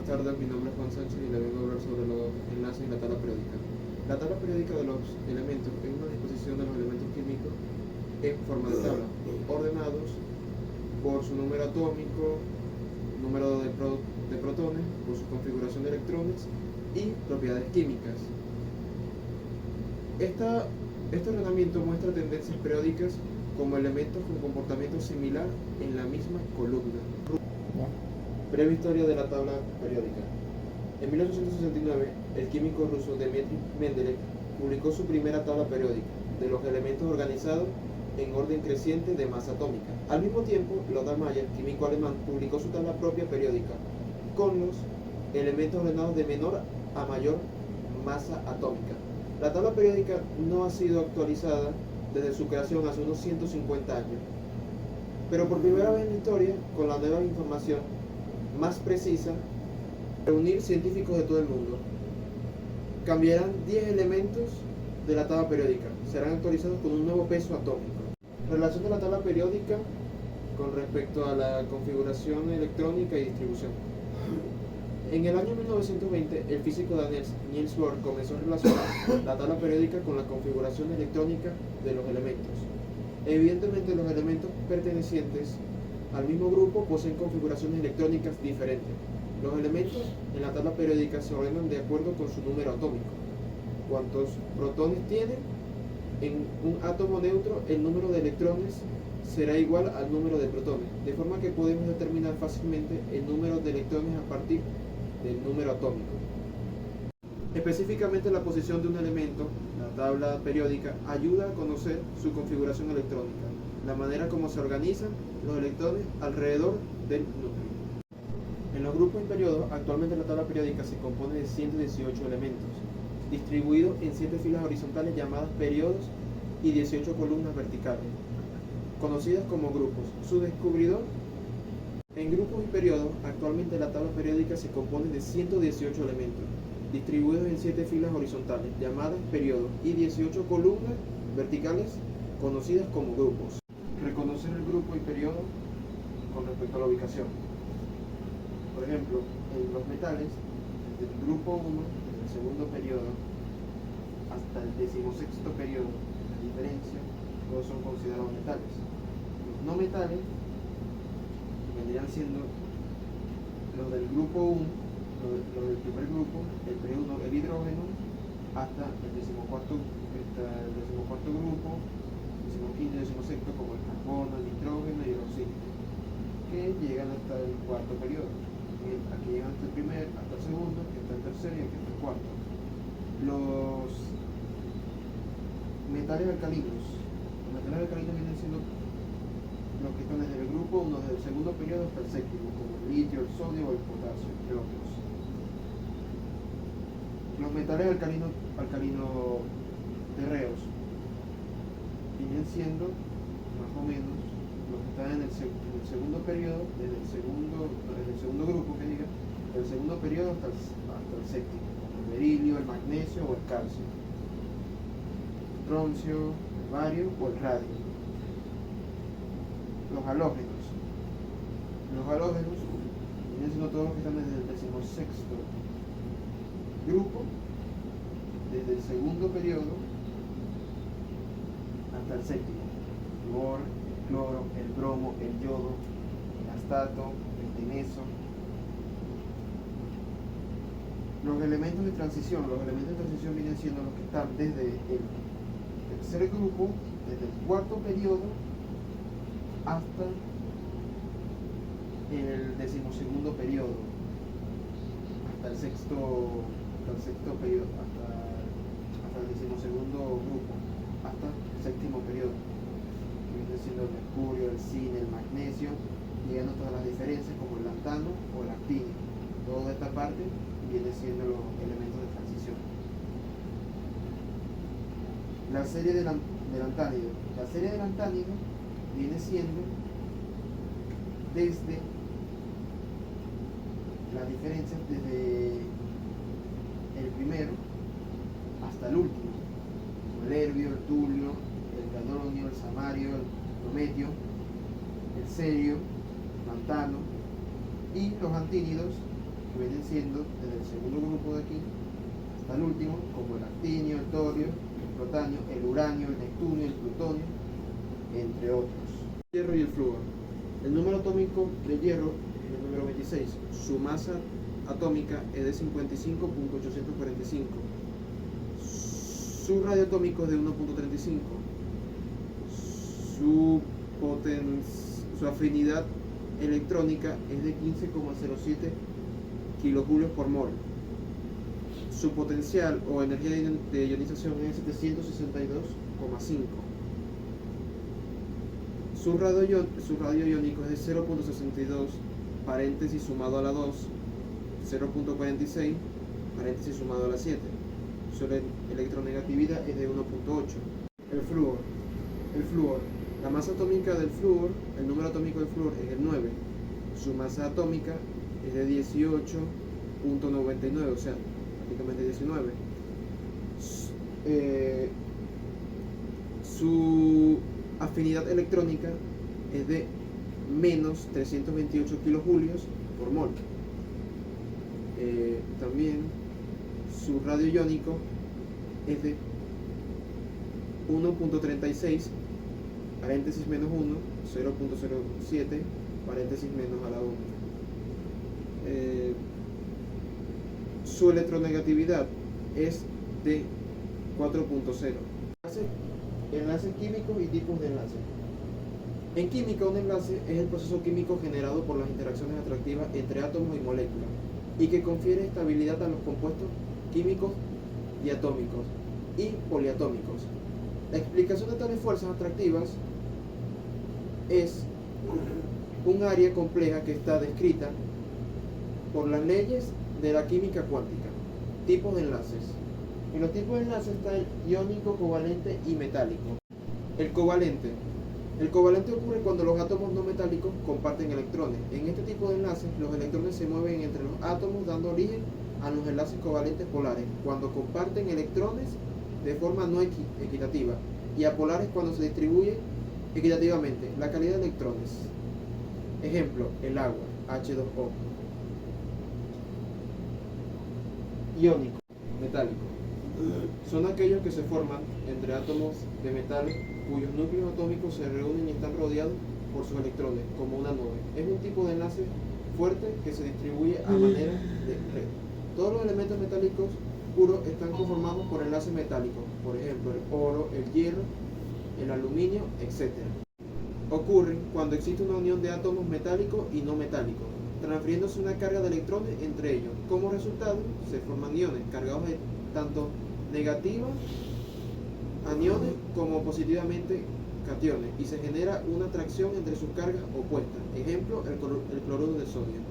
buenas tardes, mi nombre es Juan Sánchez y le vengo a hablar sobre los enlaces y la tabla periódica. La tabla periódica de los elementos es una disposición de los elementos químicos en forma de tabla, ordenados por su número atómico, número de protones, por su configuración de electrones y propiedades químicas. Este ordenamiento muestra tendencias periódicas como elementos con comportamiento similar en la misma columna. Breve historia de la tabla periódica. En 1869, el químico ruso Dmitri Mendeleev publicó su primera tabla periódica de los elementos organizados en orden creciente de masa atómica. Al mismo tiempo, Lothar Mayer, químico alemán, publicó su tabla propia periódica con los elementos ordenados de menor a mayor masa atómica. La tabla periódica no ha sido actualizada desde su creación hace unos 150 años, pero por primera vez en la historia, con la nueva información más precisa, reunir científicos de todo el mundo. Cambiarán 10 elementos de la tabla periódica, serán actualizados con un nuevo peso atómico. Relación de la tabla periódica con respecto a la configuración electrónica y distribución. En el año 1920, el físico danés Niels Bohr comenzó a relacionar la tabla periódica con la configuración electrónica de los elementos. Evidentemente, los elementos pertenecientes al mismo grupo poseen configuraciones electrónicas diferentes. Los elementos en la tabla periódica se ordenan de acuerdo con su número atómico. Cuantos protones tienen en un átomo neutro, el número de electrones será igual al número de protones, de forma que podemos determinar fácilmente el número de electrones a partir del número atómico. Específicamente, la posición de un elemento, la tabla periódica, ayuda a conocer su configuración electrónica, la manera como se organizan los electrones alrededor del núcleo. En los grupos y periodos, actualmente la tabla periódica se compone de 118 elementos, distribuidos en 7 filas horizontales llamadas periodos y 18 columnas verticales, conocidas como grupos. Su descubridor. En grupos y periodos, actualmente la tabla periódica se compone de 118 elementos, distribuidos en 7 filas horizontales, llamadas periodos, y 18 columnas verticales, conocidas como grupos. Reconocer el grupo y periodo con respecto a la ubicación. Por ejemplo, en los metales, desde el grupo 1, desde el segundo periodo, hasta el 16º periodo, la diferencia, todos son considerados metales. Los no metales vendrían siendo los del grupo 1, los del primer grupo, el periodo, el hidrógeno, hasta el 14º grupo, 15º, 16º, como el carbono, el nitrógeno y el oxígeno, que llegan hasta el cuarto periodo. Aquí llegan hasta el primer, hasta el segundo, aquí hasta el tercero y aquí hasta el cuarto. Los metales alcalinos. Los metales alcalinos vienen siendo los que están desde el grupo 1, desde el segundo periodo hasta el séptimo, como el litio, el sodio o el potasio, entre otros. Los metales alcalinos terreos vienen siendo más o menos los que están en el segundo periodo, desde el segundo grupo, que diga, del segundo periodo hasta el séptimo, como el berilio, el magnesio o el calcio, el troncio, el bario o el radio. Los halógenos. Los halógenos vienen siendo todos los que están desde el 16º grupo, desde el segundo periodo hasta el séptimo. El flúor, el cloro, el bromo, el yodo, el astato, el teneso. Los elementos de transición. Los elementos de transición vienen siendo los que están desde el tercer grupo, desde el cuarto periodo hasta el 12º periodo, hasta el sexto periodo, hasta el 12º grupo, hasta el séptimo periodo, que viene siendo el mercurio, el zinc, el magnesio, llegando a todas las diferencias como el lantano o el actinio. Toda esta parte viene siendo los elementos de transición. La serie del antánido. La serie del antánido viene siendo desde las diferencias desde el primero hasta el último, el herbio, el tulio, el gadolonio, el samario, el prometio, el cerio, el lantano, y los antínidos, que vienen siendo desde el segundo grupo de aquí hasta el último, como el actinio, el torio, el protanio, el uranio, el neptunio, el plutonio, entre otros. El hierro y el flúor. El número atómico de hierro es el número 26. Su masa atómica es de 55.845. Su radio atómico es de 1.35. Su afinidad electrónica es de 15,07 kilojulios por mol. Su potencial o energía de ionización es 762,5. Su radio iónico es de 0.62, paréntesis sumado a la 2, 0.46, paréntesis sumado a la 7. Su electronegatividad es de 1.8. El flúor. La masa atómica del flúor, el número atómico del flúor es el 9. Su masa atómica es de 18.99, o sea, prácticamente 19. Su afinidad electrónica es de menos 328 kilojulios por mol. También su radio iónico es de 1.36, paréntesis menos 1, 0.07, paréntesis menos a la 1. Su electronegatividad es de 4.0. Enlaces químicos y tipos de enlaces. En química, un enlace es el proceso químico generado por las interacciones atractivas entre átomos y moléculas y que confiere estabilidad a los compuestos químicos diatómicos y poliatómicos. La explicación de tales fuerzas atractivas es un área compleja que está descrita por las leyes de la química cuántica. Tipos de enlaces. En los tipos de enlaces está el iónico, covalente y metálico. El covalente ocurre cuando los átomos no metálicos comparten electrones. En este tipo de enlaces, los electrones se mueven entre los átomos dando origen a los enlaces covalentes polares cuando comparten electrones de forma no equitativa y apolares cuando se distribuyen equitativamente la calidad de electrones. Ejemplo, el agua, H2O. Iónico, metálico. Son aquellos que se forman entre átomos de metales cuyos núcleos atómicos se reúnen y están rodeados por sus electrones, como una nube. Es un tipo de enlace fuerte que se distribuye a manera de red. Todos los elementos metálicos puros están conformados por enlaces metálicos, por ejemplo, el oro, el hierro, el aluminio, etc. Ocurren cuando existe una unión de átomos metálicos y no metálicos, transfiriéndose una carga de electrones entre ellos. Como resultado, se forman iones cargados de tanto negativos aniones como positivamente cationes y se genera una atracción entre sus cargas opuestas. Ejemplo, el cloruro de sodio.